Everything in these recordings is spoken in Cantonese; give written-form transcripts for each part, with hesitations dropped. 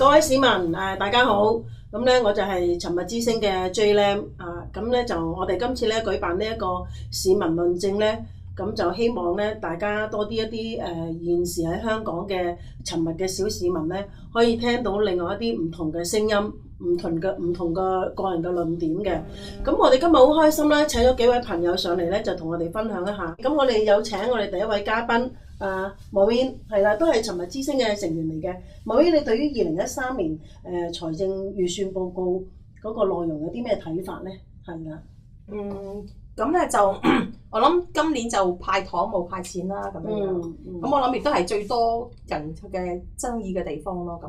各位市民大家好，咁咧我就係尋日之聲嘅 J Lam 咁咧就我哋今次咧舉辦呢一個市民論政咧，咁就希望咧大家多啲一啲現時喺香港嘅尋日嘅小市民咧，可以聽到另外一啲唔同嘅聲音。唔同嘅個人嘅論點嘅，咁我哋今日好開心啦，請咗幾位朋友上嚟咧，就同我哋分享一下。咁我哋有請我哋第一位嘉賓Maureen，係啦，都係尋日之聲嘅成員嚟嘅。Maureen，你對於2013年財政預算報告嗰個內容有啲咩睇法咧？係啦，咁咧就我諗今年就派糖冇派錢啦，咁樣樣。咁我諗亦都係最多人嘅爭議嘅地方咯。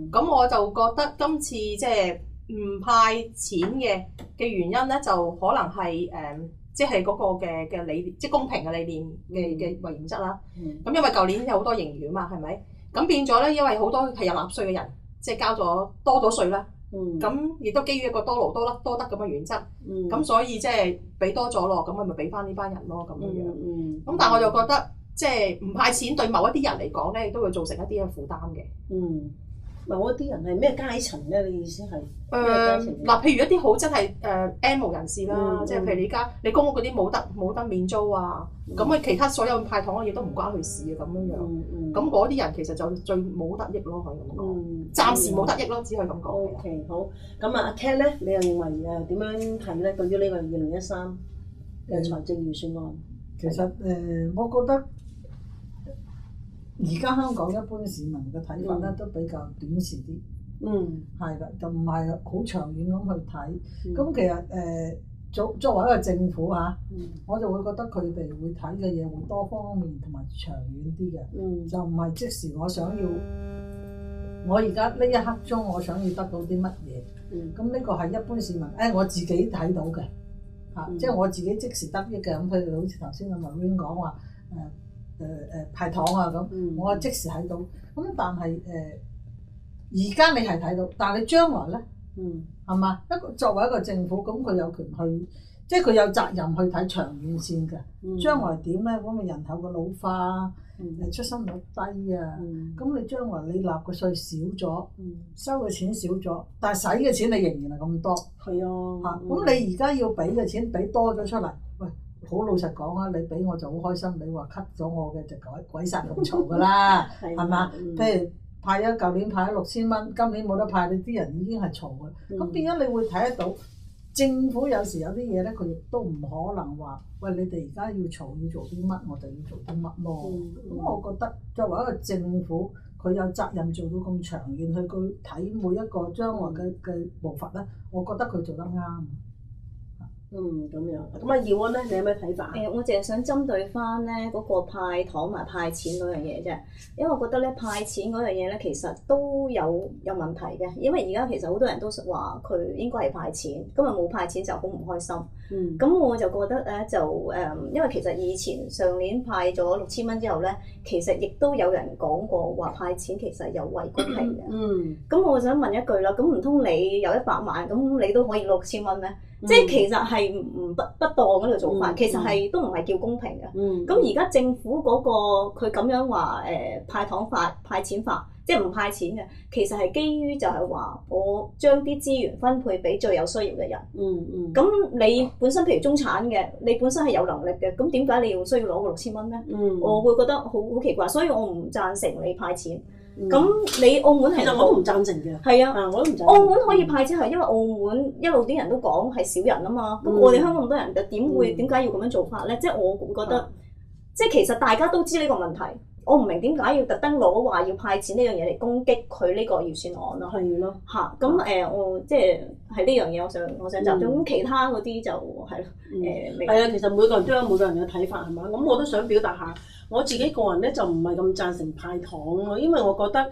咁我就覺得今次即係唔派錢嘅原因咧，就可能係即係嗰個嘅理念，即係公平嘅理念嘅為原則啦。咁因為舊年有好多盈餘啊嘛，係咪？咁變咗咧，因為好多係有納稅嘅人，即係交咗多咗稅啦。咁亦都基於一個多勞多得咁嘅原則，咁所以即係俾多咗咯，咁我咪俾翻呢班人咯咁樣。咁但係我就覺得即係唔派錢對某一啲人嚟講咧，亦都會造成一啲嘅負擔嘅。某一啲人係咩階層咧？你意思係？嗱，譬如一啲好真係N 無人士啦，即係譬如你而家你公屋嗰啲冇得免租啊，咁其他所有派糖嘅嘢都唔關佢事嘅咁樣。咁嗰啲人其實就最冇得益咯，可以咁講。暫時冇得益咯，只可以咁講。OK， 好。咁阿 Ken 咧，你又認為點樣睇咧？對於呢個2013嘅財政預算案，其實我覺得而家香港一般市民嘅睇法咧，都比較短視啲。係啦，就唔係好長遠咁去睇。咁其實作為一個政府我就會覺得佢哋會睇嘅嘢會多方面同埋長遠啲嘅。就唔係即時我想要，我而家呢一刻中我想要得到啲乜嘢。咁呢個係一般市民我自己睇到嘅即係我自己即時得益嘅。咁譬如好似頭先阿Maureen講話派糖咁，我即時睇到。咁但係而家你係睇到，但係你將來咧，係嘛？作為一個政府，咁佢有權去，即係佢有責任去睇長遠線嘅。將來點咧？咁人口嘅老化，出生率低啊，咁你將來你納嘅稅少咗，收嘅錢少咗，但係使嘅錢你仍然係咁多。係啊，咁你而家要俾嘅錢俾多咗出嚟，喂，好老實講你俾我就好開心。你話 cut 咗我嘅就鬼殺咁嘈㗎啦，係嘛？譬如舊年派咗6000蚊，今年冇得派，你啲人已經係嘈嘅。咁變咗你會睇得到，政府有時有啲嘢咧，佢亦都唔可能話，喂，你哋而家要嘈要做啲乜，我就要做啲乜咯。咁我覺得作為一個政府，佢有責任做到咁長遠去睇每一個將來嘅步伐咧，我覺得佢做得啱。咁樣。咁阿耀安咧，你有咩睇法？我淨係想針對翻咧嗰個派糖同埋派錢嗰樣嘢啫，因為我覺得咧派錢嗰樣嘢咧其實都有問題嘅，因為而家其實好多人都話佢應該係派錢，今日冇派錢就好唔開心。咁我就覺得咧因為其實以前上年派咗6000蚊之後咧，其實亦都有人講過話派錢其實有違公平嘅。咁我想問一句啦，咁唔通你有100萬，咁你都可以6000蚊咩？即係其實係不當嗰個做法，其實係都唔係叫公平嘅。咁而家政府嗰個佢咁樣話派糖法、派錢法，即係唔派錢嘅，其實係基於就係話我將啲資源分配俾最有需要嘅人。咁你本身譬如中產嘅，你本身係有能力嘅，咁點解你要需要攞個6000蚊咧？我會覺得好奇怪，所以我唔贊成你派錢。咁你澳門係其實我都唔贊成嘅。係啊，我都唔贊成。澳門可以派錢係因為澳門一路啲人都講係少人啊嘛，咁我哋香港咁多人就點解要咁樣做法咧？即係我覺得，即係其實大家都知呢個問題，我唔明點解要特登攞話要派錢呢樣嘢嚟攻擊佢呢個預算案咯。係咯。咁我即係呢樣嘢，我想集中。咁其他嗰啲就係咯。係啊，其實每個人都有每個人嘅睇法係嘛？咁我都想表達下。我自己個人咧就唔係咁贊成派糖咯，因為我覺得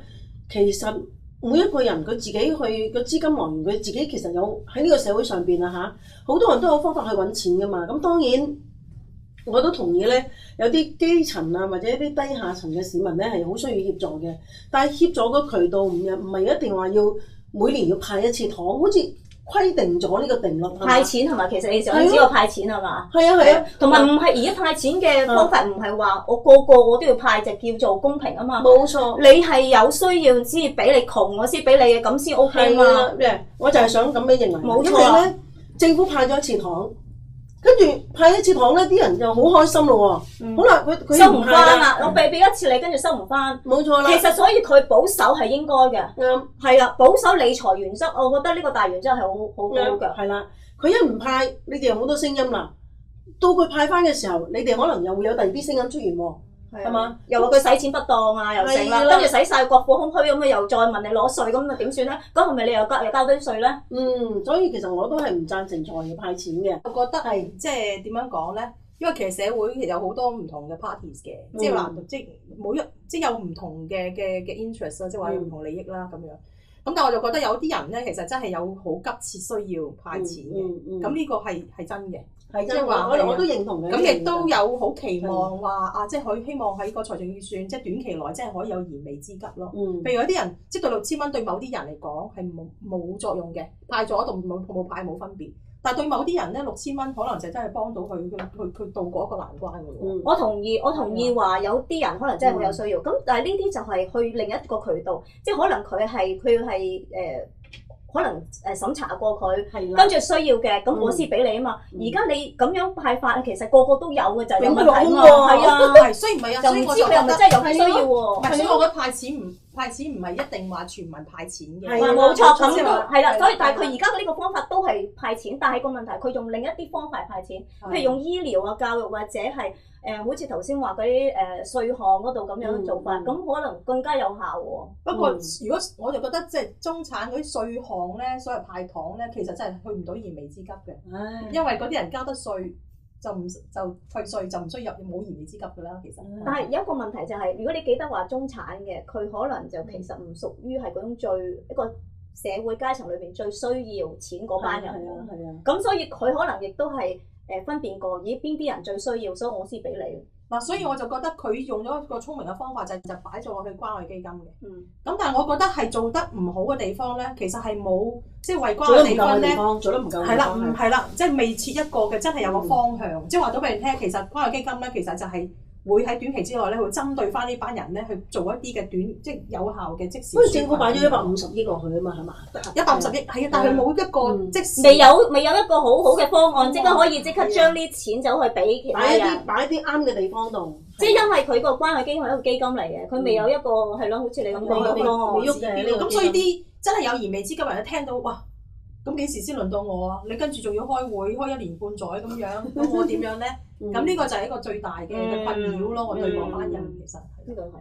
其實每一個人佢自己去個資金來源，佢自己其實有喺呢個社會上邊好多人都有方法去揾錢噶嘛。咁當然我都同意咧，有啲基層或者一啲低下層嘅市民咧係好需要協助嘅，但係協助個渠道唔係一定話要每年要派一次糖，好似規定咗呢個定律。派錢係咪？其實你想知個派錢係嘛？係啊係啊，同埋唔係而家派錢嘅方法唔係話我個個我都要派，就叫做公平啊嘛。冇錯，你係有需要先俾你，窮我先俾你嘅，咁先 OK 嘛。我就係想咁樣認為。冇錯。因為咧，政府派咗一次糖。跟住派一次糖咧，啲人就好開心咯喎。好啦，佢收唔翻啦，我俾一次你，跟住收唔翻。冇錯啦。其實所以佢保守係應該嘅。啱。係啊，保守理財原則，我覺得呢個大原則係好好嘅。係啦，佢一唔派，你哋有好多聲音啦。到佢派翻嘅時候，你哋可能又會有第二啲聲音出現喎。係嘛？又話佢使錢不當啊，又剩啦，跟住使晒國庫空虛咁啊，又再問你攞稅，咁啊點算咧？咁係咪你又交堆稅咧？所以其實我都係唔贊成財爺派錢嘅。我覺得係即係點樣講咧？因為其實社會其實有好多唔同嘅 parties 嘅，即係話即係每一即係有唔同嘅 interest 啦，即係話有唔同利益啦咁樣。咁但係我就覺得有啲人咧，其實真係有好急切需要派錢嘅。咁呢個係真嘅。係即係話，我都認同嘅。咁亦都有好期望話即係佢希望喺個財政預算，即係短期內，即係可以有燃眉之急咯。譬如有啲人，即係對6000蚊對某啲人嚟講係冇作用嘅，派咗同冇派冇分別。但係對某啲人咧，6000蚊可能就真係幫到佢渡過一個難關嘅喎。我同意話有啲人可能真係好有需要，咁但係呢啲就係去另一個渠道，即係可能佢係可能審查過佢，跟住需要嘅，咁我先俾你啊嘛。而家你咁樣派發，其實個個都有嘅就係有問題嘛。係啊，雖然唔係啊，就唔知佢係咪真係有需要喎。所以我覺得派錢唔係一定話全民派錢嘅。冇錯，咁都係啦。所以但係佢而家呢個方法都係派錢，但係個問題佢用另一啲方法派錢，譬如用醫療啊、教育或者係好似頭先話嗰啲稅項嗰度咁樣做法，咁可能更加有效喎。不過如果我就覺得即係中產嗰啲稅項咧，所謂派糖咧，其實真係去唔到燃眉之急嘅，因為嗰啲人交得稅就退稅就唔需要冇燃眉之急㗎啦。其實，但係有一個問題就係，如果你記得話中產嘅，佢可能就其實唔屬於係嗰種一個社會階層裏邊最需要錢嗰班人。係啊。咁所以佢可能亦都係分辨過，咦邊啲人最需要，所以我先俾你。嗱，所以我就覺得佢用咗一個聰明嘅方法，就擺咗落去關愛基金嘅。咁但係我覺得係做得唔好嘅地方咧，其實係冇即係為關愛地方咧做得唔夠。係啦，即係未設一個嘅真係有個方向，即係話咗俾你聽，其實關愛基金咧，其實就係會喺短期之內咧，會針對翻呢班人咧去做一啲嘅即係有效嘅即時。因為政府擺咗150億落去啊嘛，係嘛？150億係啊，但係冇一個即時未有一個好好嘅方案，即刻可以即刻將啲錢走去俾其他人，擺啲啱嘅地方度。即係因為佢個關愛基金係一個基金嚟嘅，佢未有一個係咯，好似你咁講嘅方案。未喐嘅，咁所以啲真係有燃眉之急嘅人聽到哇！咁幾時先輪到我啊？你跟住仲要開會開1年半載咁樣，咁我點樣咧？咁呢個就係一個最大嘅困擾咯。我對嗰班人其實呢個係。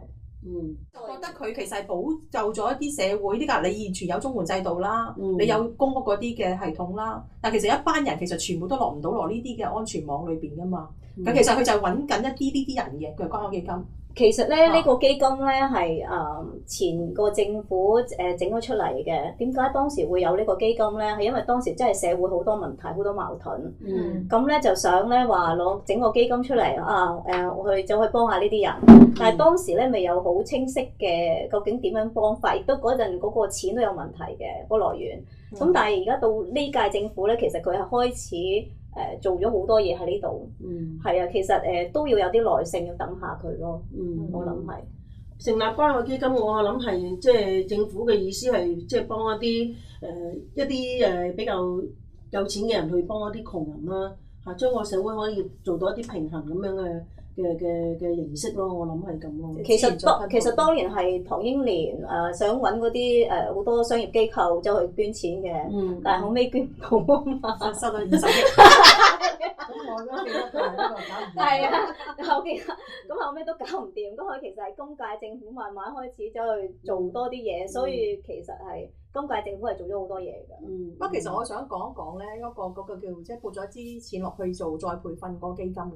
我覺得佢其實係保就咗一啲社會啲㗎，你現存有綜援制度啦，你有公屋嗰啲嘅系統啦，但其實一班人其實全部都落唔到落呢啲嘅安全網裏邊㗎嘛。咁其實佢就係揾緊一啲呢啲人嘅，佢係關愛基金。其實咧，呢個基金咧係前個政府整咗出嚟嘅。點解當時會有呢個基金咧？係因為當時真係社會好多問題、好多矛盾。咁咧就想咧話攞整個基金出嚟我去走去幫下呢啲人。但係當時咧未有好清晰嘅究竟點樣幫法，亦都嗰陣嗰個錢都有問題嘅個來源。咁但係而家到呢屆政府咧，其實佢係開始做咗好多嘢喺呢度。係啊，其實都要有啲耐性，要等下佢咯。我諗係成立關愛基金，我諗係即係政府嘅意思係即係幫一啲比較有錢嘅人去幫一啲窮人啦，將個社會可以做到一啲平衡咁樣嘅形式咯。我諗係咁咯。其實當然係唐英年想揾嗰啲好多商業機構走去捐錢嘅，但係後尾捐唔到啊嘛，收到20億。咁我都記得佢係一個搞唔掂。係啊，後尾都搞唔掂。咁佢其實係今屆政府慢慢開始走去做多啲嘢，所以其實係今屆政府係做咗好多嘢㗎。不過其實我想講一講咧，嗰個叫即係撥咗啲錢落去做再培訓個基金㗎。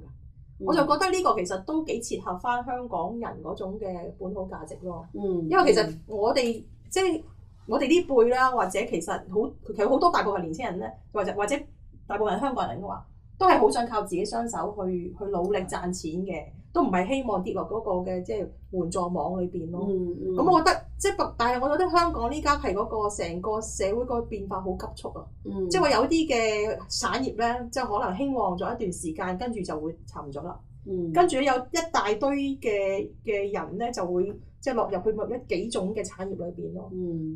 我就覺得呢個其實都幾切合翻香港人嗰種嘅本土價值咯。因為其實我哋即係我哋呢輩啦，或者其實好多大部分年輕人咧，或者大部分香港人嘅話，都係好想靠自己雙手去努力賺錢嘅，都唔係希望跌落嗰個嘅即係援助網裏邊咯。咁我覺得但係我覺得香港呢家係嗰個成個社會個變化好急速啊。即係話有啲嘅產業咧，即係可能興旺咗一段時間，跟住就會沉咗啦。跟住有一大堆嘅人咧就會即係落入去某幾種嘅產業裏邊咯。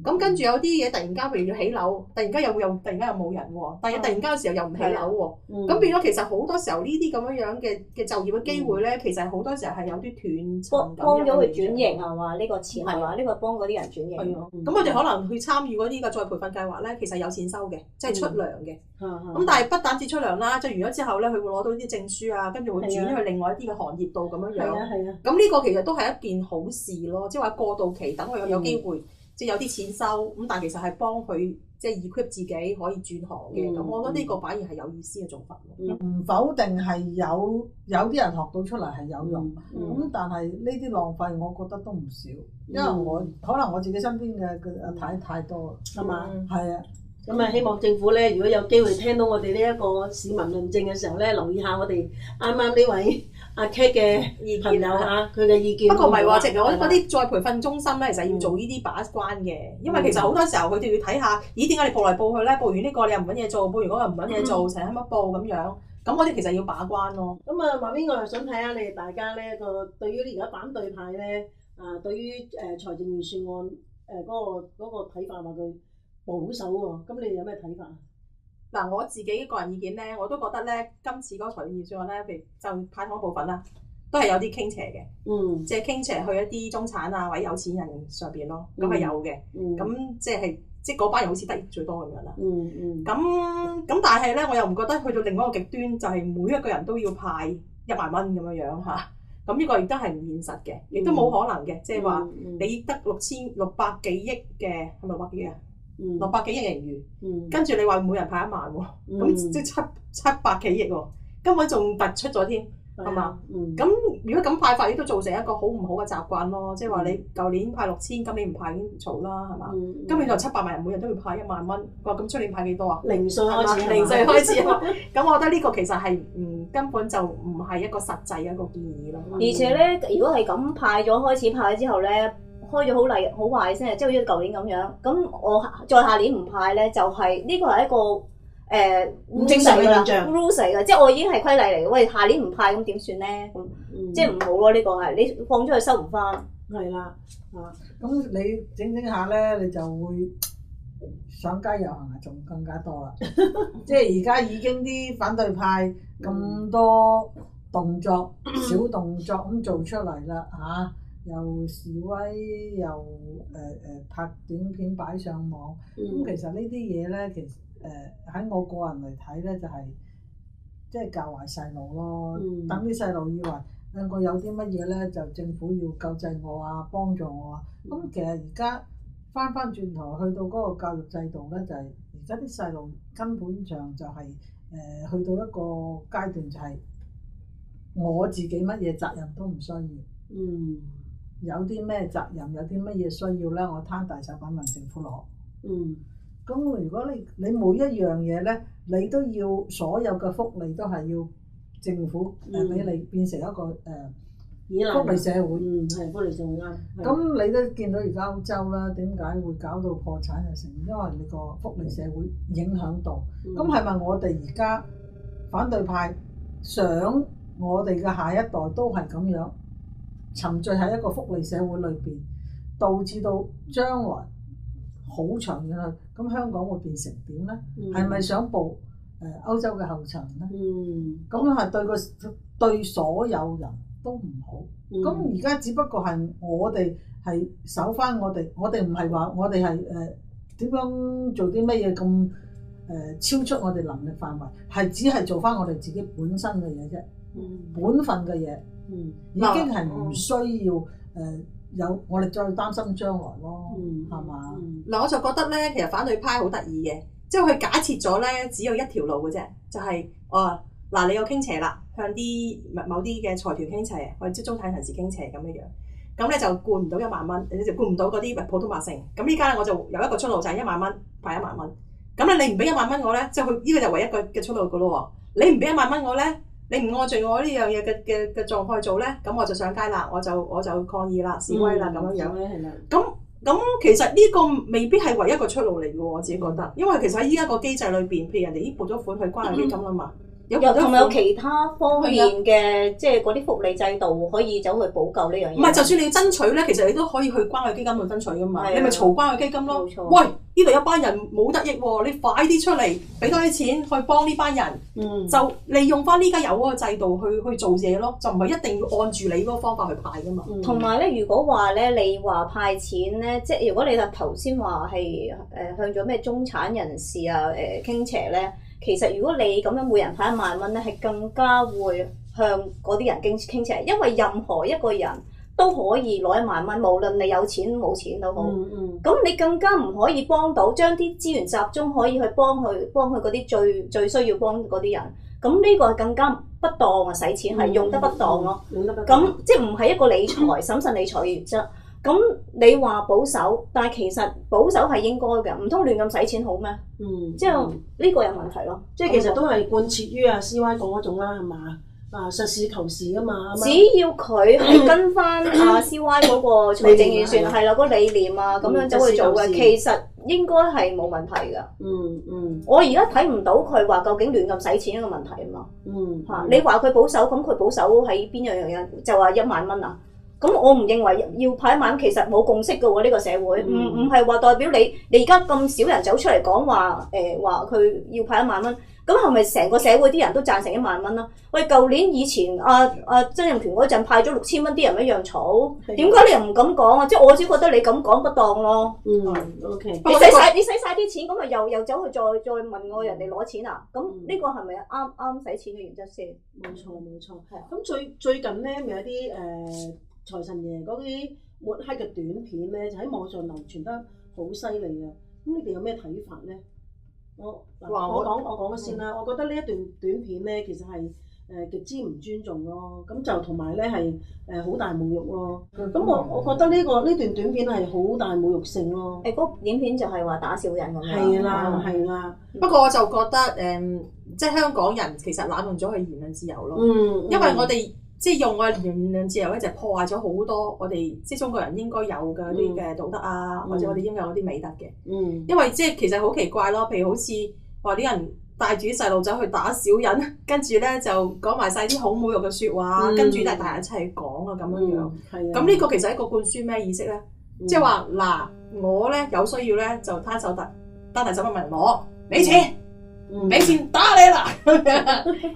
咁跟住有啲嘢突然間譬如要起樓，突然間又冇人喎，但係突然間嘅時候又唔起樓喎。咁變咗其實好多時候呢啲咁樣嘅就業嘅機會咧，其實好多時候係有啲斷層咁樣。幫咗佢轉型係嘛？呢個錢係嘛？呢個幫嗰啲人轉型。咁我哋可能去參與嗰啲嘅再培訓計劃咧，其實有錢收嘅，即係出糧嘅。咁但係不單止出糧啦，即係完咗之後咧，佢會攞到啲證書啊，跟住會轉去另外一啲嘅行業度咁樣樣。咁呢個其實都係一件好事咯，即係話過渡期等佢有機會，即係有啲錢收。咁但係其實係幫佢即係 equip 自己可以轉行嘅。咁我覺得呢個反而係有意思嘅做法。唔否定係有啲人學到出嚟係有用，咁但係呢啲浪費我覺得都唔少，因為可能我自己身邊嘅太多啦，係嘛？係啊。咁啊，希望政府咧，如果有機會聽到我哋呢一個市民論證嘅時候咧，留意下我哋啱啱呢位阿 Kate 嘅朋友嚇，佢嘅意見。不過唔係話，直情我覺得嗰啲再培訓中心咧，其實要做呢啲把關嘅，因為其實好多時候佢哋要睇下，咦點解你報嚟報去咧？報完呢個你又唔揾嘢做，報完嗰個唔揾嘢做，成日乜報咁樣。咁嗰啲其實要把關咯。咁啊，馬邊我又想睇下你哋大家咧對於而家反對派咧對於財政預算案嗰個睇法話佢保守喎，咁你有咩睇法？嗱，我自己個人意見咧，我都覺得咧，今次嗰個財政預算案咧，譬如就派糖部分啦，都係有啲傾斜嘅，即係傾斜去一啲中產啊或者有錢人上邊咯，咁係有嘅，咁即係嗰班人好似得益最多咁樣啦。咁但係咧，我又唔覺得去到另外一個極端，就係每一個人都要派1萬蚊咁樣樣嚇。咁呢個亦都係唔現實嘅，亦都冇可能嘅，即係話你得600幾億嘅係咪600幾億啊？600幾億盈餘，跟住你話每人派1萬喎，咁即係700幾億喎，根本仲突出咗添，係嘛？咁如果咁派法，亦都造成一個好唔好嘅習慣咯，即係話你舊年派6000，今年唔派已經嘈啦，係嘛？今年就700萬人每人都要派1萬蚊，哇！咁出年派幾多啊？零歲開始啊嘛，咁我覺得呢個其實係根本就唔係一個實際嘅一個建議咯。而且咧，如果係咁派咗開始派之後咧，開咗好壞先，即係好似舊年咁樣。咁我再下年唔派咧，就係呢個係一個唔正常嘅現象 rules 嚟嘅，即係我已經係規例嚟嘅。喂，下年唔派咁點算咧？咁即係唔好咯。呢個係你放咗去收唔翻。係啦，咁你整下咧，你就會上街遊行啊，仲更加多啦。即係而家已經啲反對派咁多動作、小動作咁做出嚟啦嚇。又示威，又拍短片擺上網，咁其實呢啲嘢咧，其實喺我個人嚟睇咧，就係即係教壞細路咯。等啲細路以為我有啲乜嘢咧，就政府要救濟我啊，幫助我啊。咁其實而家翻轉頭去到嗰個教育制度咧，就係而家啲細路根本上就係去到一個階段，就係我自己乜嘢責任都唔需要。有啲咩責任，有啲乜嘢需要咧，我攤大手板問政府攞。咁如果你每一樣嘢咧，你都要所有嘅福利都係要政府俾你變成一個福利社會。係福利社會啱。咁你都見到而家歐洲啦，點解會搞到破產又成？因為你個福利社會影響到。咁係咪我哋而家反對派想我哋嘅下一代都係咁樣？沉醉喺一個福利社會裏邊，導致到將來好長遠去，咁香港會變成點咧？係咪想步歐洲嘅後塵咧？咁係對所有人都唔好。咁而家只不過係我哋係守翻我哋唔係話我哋係點樣做啲乜嘢咁超出我哋能力範圍，係只係做翻我哋自己本身嘅嘢啫，本分嘅嘢。已經係唔需要有我哋再擔心將來咯，係嘛？嗱，我就覺得咧，其實反對派好得意嘅，即係佢假設咗咧，只有一條路嘅啫，就係你有傾斜啦，向啲某啲嘅財團傾斜，或者中產人士傾斜咁樣樣，咁咧就灌唔到1萬蚊，你就灌唔到嗰啲普通百姓。咁依家咧我就有一個出路，就係1萬蚊派1萬蚊。咁咧你唔俾1萬蚊我咧，即係佢呢個就唯一嘅出路噶咯喎。你唔俾1萬蚊我咧，你唔按照我呢樣嘢嘅狀況去做咧，咁我就上街啦，我就抗議啦、示威啦咁樣樣。咁其實呢個未必係唯一一個出路嚟嘅喎，我自己覺得，因為其實喺依家個機制裏邊，譬如人哋已經撥咗款去關愛基金啦嘛。同埋有其他方面嘅，即係嗰啲福利制度可以走去補救呢樣嘢。唔係，就算你要爭取咧，其實你都可以去關愛基金度爭取噶嘛。你咪嘈關愛基金咯。喂，呢度有班人冇得益喎，你快啲出嚟俾多啲錢去幫呢班人。就利用翻呢家有嗰個制度去做嘢咯，就唔係一定要按住你嗰個方法去派噶嘛。同埋咧，如果話咧，你話派錢咧，即係如果你頭先話係向咗咩中產人士啊傾斜咧。其實如果你咁樣每人派1萬蚊咧，係更加會向嗰啲人傾斜，因為任何一個人都可以攞1萬蚊，無論你有錢冇錢都好。咁你更加唔可以幫到，將啲資源集中可以去幫佢嗰啲最需要幫嗰啲人。咁呢個係更加不當啊！使錢係用得不當咯。咁即係唔係一個理財審慎理財嘅原則。咁你話保守，但係其實保守係應該嘅，唔通亂咁使錢好咩？即係呢個有問題咯。即係其實都係貫徹於阿 CY 講嗰種啦，係嘛？實事求是㗎嘛。只要佢係跟翻阿 CY 嗰個財政預算係啦，嗰個理念啊咁樣走去做嘅，其實應該係冇問題㗎。我而家睇唔到佢話究竟亂咁使錢一個問題啊嘛。你話佢保守，咁佢保守喺邊樣嘢？就話1萬蚊啊？咁我唔認為要派1萬，其實冇共識嘅喎，呢個社會唔係話代表你而家咁少人走出嚟講話話佢要派1萬蚊，咁係咪成個社會啲人都贊成1萬蚊啦？喂，舊年以前曾蔭權嗰陣派咗6000蚊，啲人一樣嘈，點解你又唔敢講啊？即係我只覺得你咁講不當咯。OK。你使晒啲錢，咁咪又走去再問我人哋攞錢啊？咁呢個係咪啱使錢嘅原則先？冇錯。咁最近咧，咪有啲財神爺嗰啲抹黑嘅短片咧，就喺網上流傳得好犀利啊！咁你哋有咩睇法咧？我講咗先啦，我覺得呢一段短片咧，其實係極之唔尊重咯。咁就同埋咧係好大侮辱咯。咁我覺得呢段短片係好大侮辱性咯。嗰短片就係話打小人咁樣。係啦。不過我就覺得即係香港人其實濫用咗佢言論自由咯。因為我哋。即係用我嘅言論自由咧，就破壞咗好多我哋即係中國人應該有嘅啲嘅道德啊，或者我哋應該有啲美德嘅。因為即係其實好奇怪咯，譬如好似話啲人帶住啲細路仔去打小人，跟住咧就講埋晒啲好侮辱嘅説話，跟住咧大人一齊講啊咁樣樣。咁呢個其實係一個灌輸咩意識咧？即係話嗱，我咧有需要咧就攤手單手問人攞，俾錢。俾錢打你啦，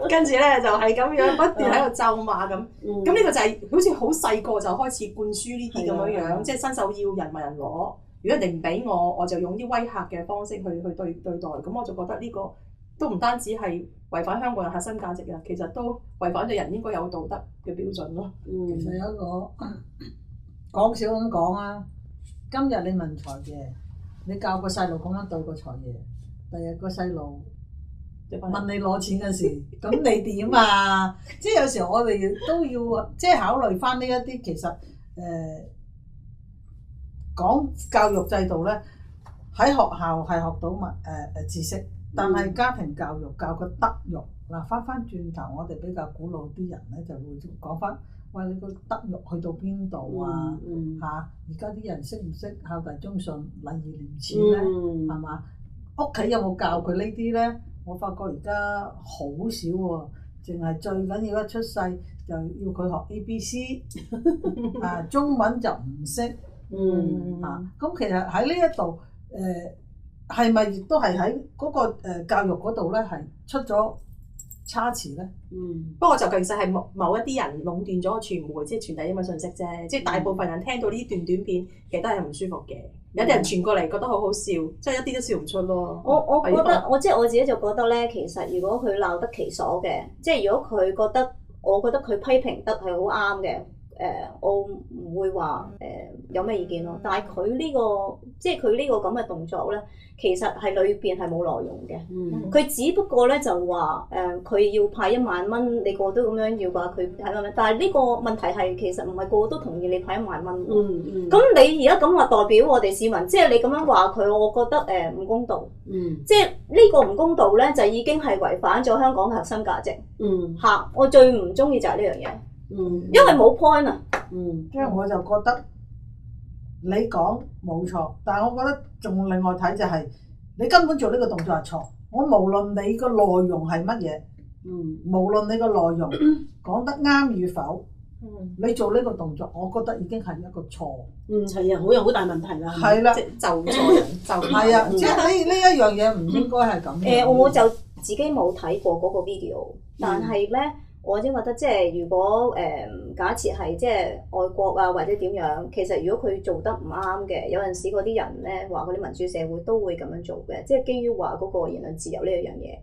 跟住咧就係咁樣不斷喺度咒罵咁。咁呢個就係好似好細個就開始灌輸呢啲咁樣樣，即係伸手要人問人攞。如果人哋唔俾我，我就用啲威嚇嘅方式去對待。咁我就覺得呢個都唔單止係違反香港人核心價值啊，其實都違反咗人應該有道德嘅標準咯。其實有一個講笑咁講啊，今日你問財爺，你教個細路咁樣對個財爺，第日個細路問你攞錢嘅時，咁你點啊？即係有時候我哋都要即係考慮翻呢一啲，其實講教育制度咧，喺學校係學到知識，但係家庭教育教個德育。嗱，翻轉頭，我哋比較古老啲人咧就會講翻，喂，你個德育去到邊度啊？而家啲人識唔識孝弟忠信、禮義廉恥咧？係嘛？屋企有冇教佢呢啲咧？我發覺而家好少喎，淨係最緊要一出世就要佢學 ABC， 中文就唔識。咁其實喺呢一度係咪亦都係喺嗰個教育嗰度咧係出咗差池咧？不過就其實係某一啲人壟斷咗個傳媒，即係傳遞啲咁嘅信息啫。即係大部分人聽到呢段短片，其實都係唔舒服嘅。有啲人傳過嚟覺得好好笑，即係一啲都笑唔出咯。我覺得我自己就覺得咧，其實如果佢鬧得其所嘅，即係如果佢覺得，我覺得佢批評得係好啱嘅。我唔會話有咩意見咯。但係佢呢個即係佢呢個咁嘅動作咧，其實係裏邊係冇內容嘅。佢只不過咧就話佢要派1萬蚊，你個個都咁樣要話佢派1萬蚊。但係呢個問題係其實唔係個個都同意你派1萬蚊。咁你而家咁話代表我哋市民，即係你咁樣話佢，我覺得唔公道。即係呢個唔公道咧，就已經係違反咗香港嘅核心價值。我最唔中意就係呢樣嘢。因為冇 point 啊。因為我就覺得你講冇錯，但係我覺得仲另外睇就係你根本做呢個動作係錯。我無論你個內容係乜嘢，無論你個內容講得啱與否，你做呢個動作，我覺得已經係一個錯。係啊，有好大問題啦。係啦，就錯人就係啊，即係呢一樣嘢唔應該係咁。我就自己冇睇過嗰個 video，但係咧。我只覺得即係如果假設係即係外國啊或者點樣，其實如果佢做得唔啱嘅，有陣時嗰啲人咧話嗰啲民主社會都會咁樣做嘅，即係基於話嗰個言論自由呢一樣嘢。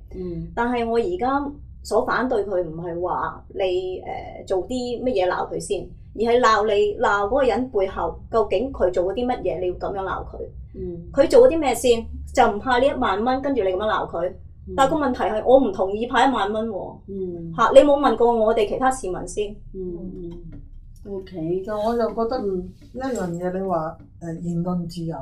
但係我而家所反對佢唔係話你做啲乜嘢鬧佢先，而係鬧嗰個人背後究竟佢做咗啲乜嘢，你要咁樣鬧佢。佢做咗啲咩先？就唔怕呢1萬蚊，跟住你咁樣鬧佢。但係個問題係，我唔同意派1萬蚊喎。你冇問過我哋其他市民先。OK， 就我就覺得一樣嘢，你話言論自由。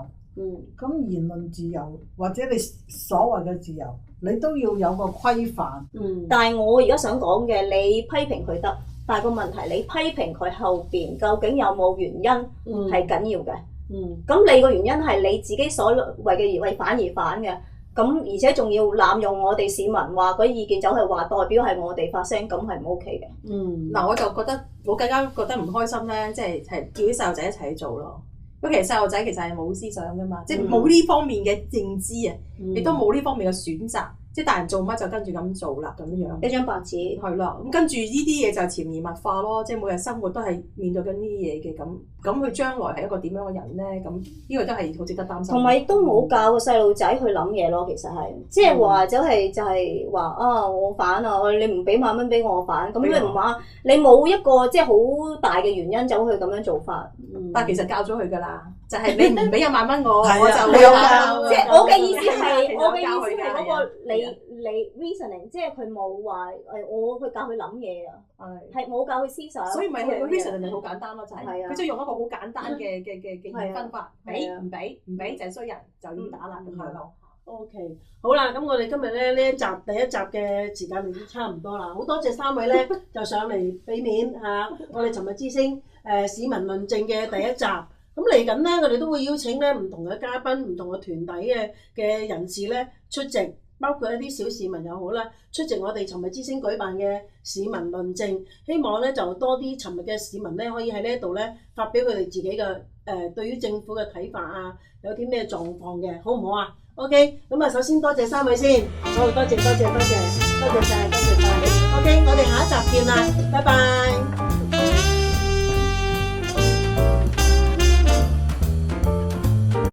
咁言論自由或者你所謂嘅自由，你都要有個規範。但係我而家想講嘅，你批評佢得，但係個問題，你批評佢後邊究竟有冇原因係緊要嘅。咁你個原因係你自己所謂嘅為反而反嘅。咁而且仲要濫用我哋市民話嗰啲意見，走去話代表係我哋發聲，咁係唔 OK 嘅。嗱，我就覺得我更加覺得唔開心咧，即係叫啲細路仔一齊去做咯。咁其實細路仔其實係冇思想噶嘛，即係冇呢方面嘅認知啊，亦都冇呢方面嘅選擇。即係大人做乜就跟住咁做啦，咁樣。一張白紙。係啦，咁跟住呢啲嘢就潛移默化咯，即係每日生活都係面對緊呢啲嘢嘅咁。咁佢將來係一個點樣嘅人咧？咁呢個都係好值得擔心。同埋亦都冇教個細路仔去諗嘢咯，其實係，即係話就係話啊，我反啊，你唔俾1萬蚊俾我反，咁你唔話你冇一個即係好大嘅原因走去咁樣做法。但係其實教咗佢㗎啦，就係你唔俾1萬蚊我，我就會教。即係我嘅意思係嗰個你 reasoning， 即係佢冇話我去教佢諗嘢啊，係冇教佢思想。所以咪佢 reasoning 咪好簡單咯，就係佢就用一個好簡單嘅二分法，俾唔俾就係衰人就要打啦咁樣咯。OK， 好啦，咁我哋今日咧呢一集第一集嘅時間已經差唔多啦，好多謝3位咧就上嚟俾面嚇，我哋尋日之聲市民論政嘅第一集。咁嚟緊咧，我哋都會邀請咧唔同嘅嘉賓、唔同嘅團體嘅人士咧出席，包括一啲小市民又好啦，出席我哋尋日之聲舉辦嘅市民論政。希望咧就多啲尋日嘅市民咧可以喺呢一度咧發表佢哋自己嘅對於政府嘅睇法啊，有啲咩狀況嘅，好唔好啊？OK， 咁啊，首先多謝3位先，好，多謝晒。OK， 我哋下一集見啦，拜拜。